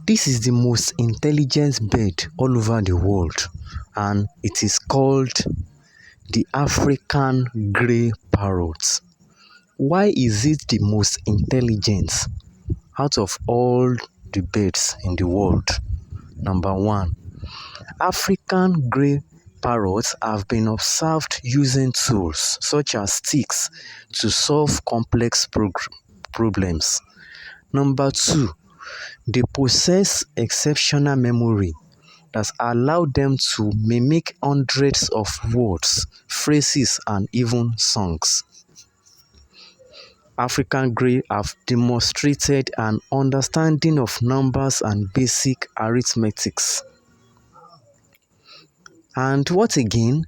This is the most intelligent bird all over the world, and it is called the African grey parrot. Why is it the most intelligent out of all the birds in the world? Number one, African grey parrots have been observed using tools such as sticks to solve complex problems. Number two, they possess exceptional memory that allow them to mimic hundreds of words, phrases, and even songs. African Grey have demonstrated an understanding of numbers and basic arithmetics. And what again?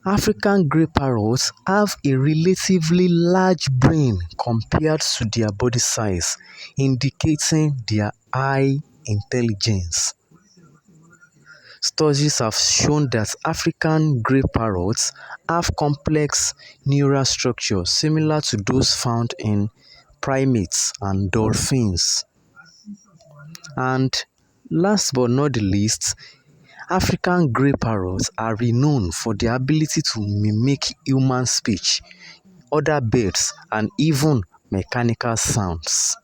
African grey parrots have a relatively large brain compared to their body size, indicating their high intelligence. Studies have shown that African grey parrots have complex neural structures similar to those found in primates and dolphins. And last but not the least, African grey parrots are renowned for their ability to mimic human speech, other birds, and even mechanical sounds.